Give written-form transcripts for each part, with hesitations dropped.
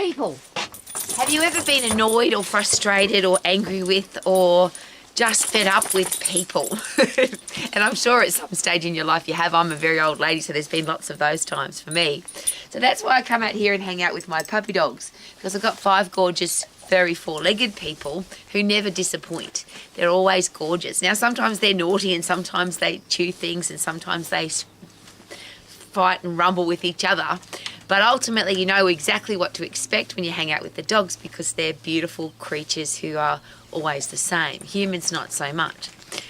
people. Have you ever been annoyed or frustrated or angry with or just fed up with people? And I'm sure at some stage in your life you have. I'm a very old lady, so there's been lots of those times for me. So that's why I come out here and hang out with my puppy dogs, because I've got 5 gorgeous furry 4-legged people who never disappoint. They're always gorgeous. Now sometimes they're naughty and sometimes they chew things and sometimes they fight and rumble with each other. But ultimately, you know exactly what to expect when you hang out with the dogs, because they're beautiful creatures who are always the same. Humans, not so much.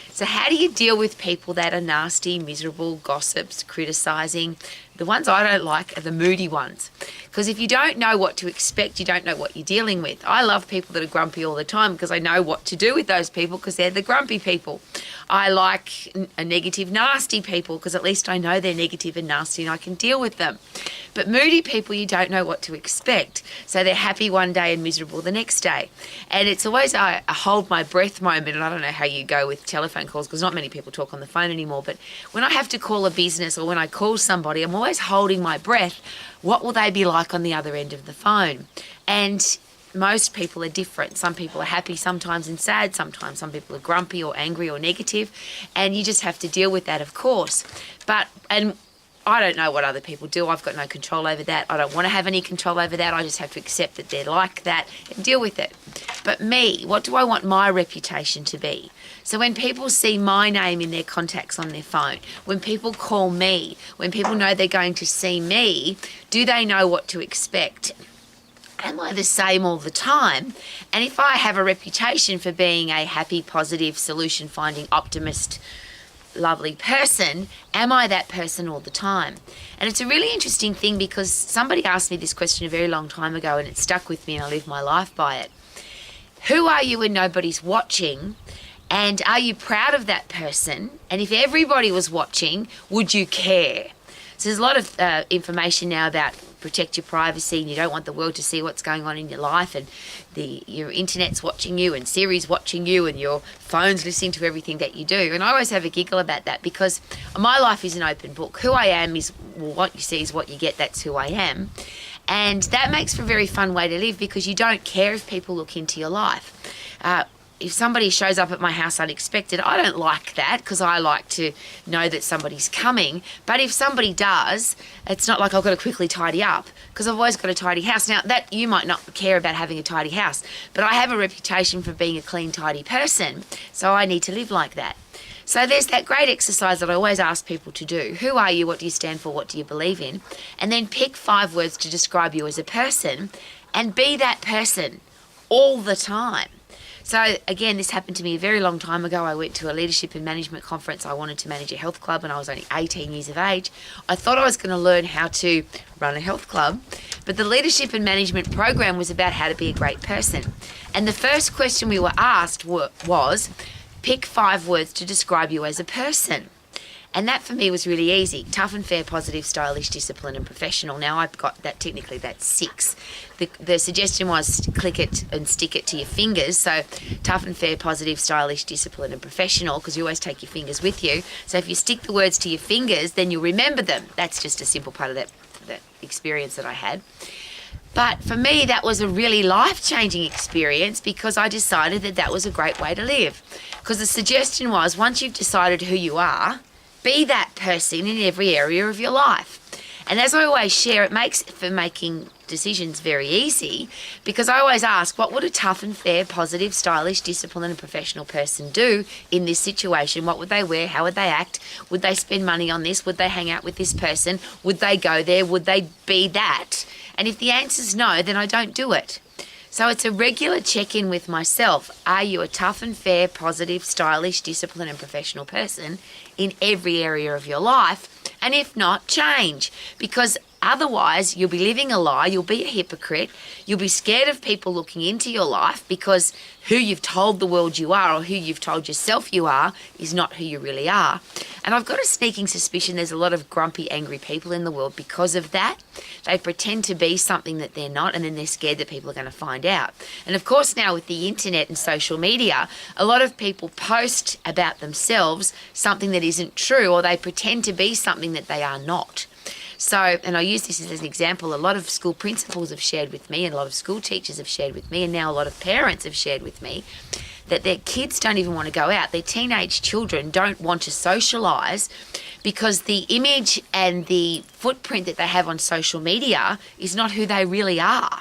So how do you deal with people that are nasty, miserable, gossips, criticising? The ones I don't like are the moody ones. Because if you don't know what to expect, you don't know what you're dealing with. I love people that are grumpy all the time because I know what to do with those people, because they're the grumpy people. I like a negative, nasty people because at least I know they're negative and nasty and I can deal with them. But moody people, you don't know what to expect. So they're happy one day and miserable the next day. And it's always a hold my breath moment. And I don't know how you go with telephone calls because not many people talk on the phone anymore. But when I have to call a business or when I call somebody, I'm always holding my breath. What will they be like on the other end of the phone? And most people are different. Some people are happy sometimes and sad sometimes. Some people are grumpy or angry or negative. And you just have to deal with that, of course. And I don't know what other people do. I've got no control over that. I don't want to have any control over that. I just have to accept that they're like that and deal with it. But me, what do I want my reputation to be? So when people see my name in their contacts on their phone, when people call me, when people know they're going to see me, do they know what to expect? Am I the same all the time? And if I have a reputation for being a happy, positive, solution-finding, optimist, lovely person, am I that person all the time? And it's a really interesting thing because somebody asked me this question a very long time ago and it stuck with me and I live my life by it. Who are you when nobody's watching? And are you proud of that person? And if everybody was watching, would you care? So there's a lot of information now about protect your privacy and you don't want the world to see what's going on in your life, and your internet's watching you and Siri's watching you and your phone's listening to everything that you do. And I always have a giggle about that because my life is an open book. Who I am is, well, what you see is what you get. That's who I am. And that makes for a very fun way to live because you don't care if people look into your life. If somebody shows up at my house unexpected, I don't like that because I like to know that somebody's coming. But if somebody does, it's not like I've got to quickly tidy up because I've always got a tidy house. Now, that you might not care about having a tidy house, but I have a reputation for being a clean, tidy person, so I need to live like that. So there's that great exercise that I always ask people to do. Who are you? What do you stand for? What do you believe in? And then pick 5 words to describe you as a person and be that person all the time. So again, this happened to me a very long time ago. I went to a leadership and management conference. I wanted to manage a health club and I was only 18 years of age. I thought I was going to learn how to run a health club, but the leadership and management program was about how to be a great person. And the first question we were asked was, pick 5 words to describe you as a person. And that for me was really easy. Tough and fair, positive, stylish, disciplined and professional. Now I've got that, technically that's 6. The suggestion was click it and stick it to your fingers. So tough and fair, positive, stylish, disciplined and professional, because you always take your fingers with you. So if you stick the words to your fingers, then you'll remember them. That's just a simple part of that experience that I had. But for me, that was a really life-changing experience because I decided that that was a great way to live. Because the suggestion was, once you've decided who you are, be that person in every area of your life. And as I always share, it makes for making decisions very easy because I always ask, what would a tough and fair, positive, stylish, disciplined and professional person do in this situation? What would they wear? How would they act? Would they spend money on this? Would they hang out with this person? Would they go there? Would they be that? And if the answer's no, then I don't do it. So it's a regular check-in with myself. Are you a tough and fair, positive, stylish, disciplined and professional person in every area of your life? And if not, change. Because otherwise you'll be living a lie, you'll be a hypocrite, you'll be scared of people looking into your life because who you've told the world you are or who you've told yourself you are is not who you really are. And I've got a sneaking suspicion there's a lot of grumpy, angry people in the world because of that. They pretend to be something that they're not and then they're scared that people are going to find out. And of course now with the internet and social media, a lot of people post about themselves something that isn't true or they pretend to be something that they are not. So, and I use this as an example, a lot of school principals have shared with me, and a lot of school teachers have shared with me, and now a lot of parents have shared with me that their kids don't even want to go out. Their teenage children don't want to socialise because the image and the footprint that they have on social media is not who they really are.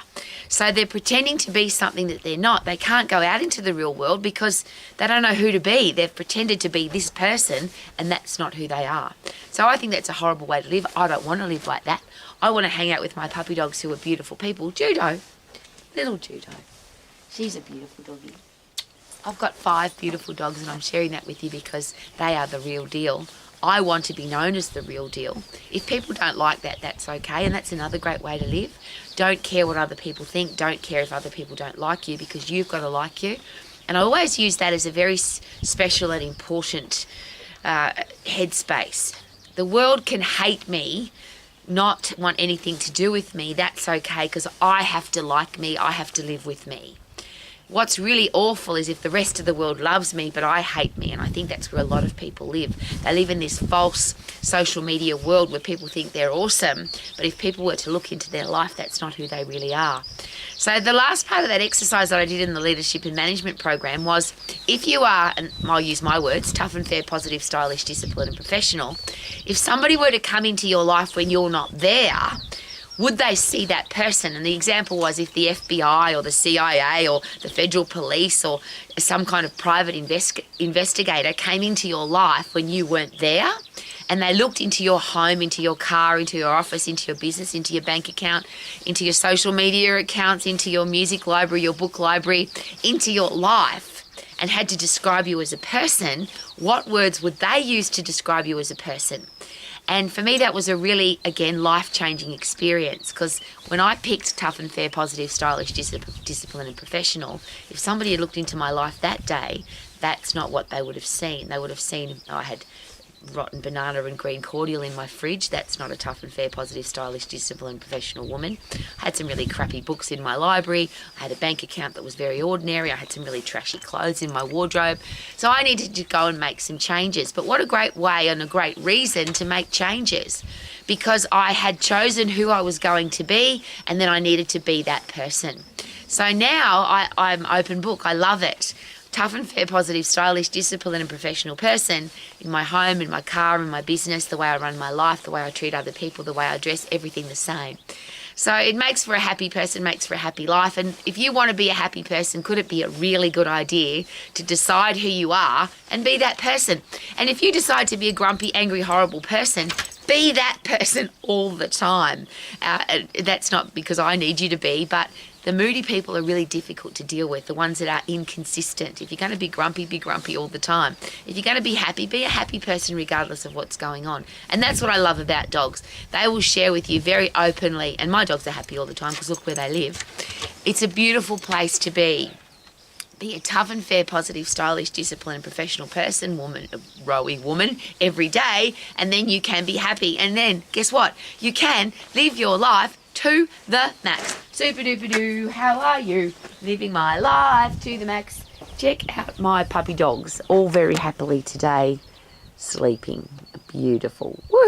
So they're pretending to be something that they're not. They can't go out into the real world because they don't know who to be. They've pretended to be this person, and that's not who they are. So I think that's a horrible way to live. I don't want to live like that. I want to hang out with my puppy dogs who are beautiful people. Judo, little Judo. She's a beautiful doggy. I've got 5 beautiful dogs, and I'm sharing that with you because they are the real deal. I want to be known as the real deal. If people don't like that, that's okay, and that's another great way to live. Don't care what other people think. Don't care if other people don't like you, because you've got to like you. And I always use that as a very special and important headspace. The world can hate me, not want anything to do with me. That's okay, because I have to like me. I have to live with me. What's really awful is if the rest of the world loves me, but I hate me, and I think that's where a lot of people live. They live in this false social media world where people think they're awesome, but if people were to look into their life, that's not who they really are. So the last part of that exercise that I did in the Leadership and Management program was, if you are, and I'll use my words, tough and fair, positive, stylish, disciplined and professional, if somebody were to come into your life when you're not there, would they see that person? And the example was, if the FBI or the CIA or the federal police or some kind of private investigator came into your life when you weren't there, and they looked into your home, into your car, into your office, into your business, into your bank account, into your social media accounts, into your music library, your book library, into your life, and had to describe you as a person, what words would they use to describe you as a person? And for me, that was a really, again, life-changing experience, because when I picked tough and fair, positive, stylish, disciplined and professional, if somebody had looked into my life that day, that's not what they would have seen. They would have seen I had rotten banana and green cordial in my fridge. That's not a tough and fair, positive, stylish, disciplined, professional woman. I had some really crappy books in my library. I had a bank account that was very ordinary. I had some really trashy clothes in my wardrobe. So I needed to go and make some changes. But what a great way and a great reason to make changes, because I had chosen who I was going to be, and then I needed to be that person. So now I'm open book. I love it. Tough and fair, positive, stylish, disciplined and professional person in my home, in my car, in my business, the way I run my life, the way I treat other people, the way I dress, everything the same. So it makes for a happy person, makes for a happy life. And if you want to be a happy person, could it be a really good idea to decide who you are and be that person? And if you decide to be a grumpy, angry, horrible person, be that person all the time. That's not because I need you to be, but the moody people are really difficult to deal with, the ones that are inconsistent. If you're going to be grumpy all the time. If you're going to be a happy person regardless of what's going on. And that's what I love about dogs. They will share with you very openly, and my dogs are happy all the time because look where they live. It's a beautiful place to be. Be a tough and fair, positive, stylish, disciplined and professional person, woman, a rowy woman every day, and then you can be happy. And then, guess what? You can live your life to the max. Super duper doo, how are you? Living my life to the max. Check out my puppy dogs, all very happily today, sleeping. Beautiful. Woo!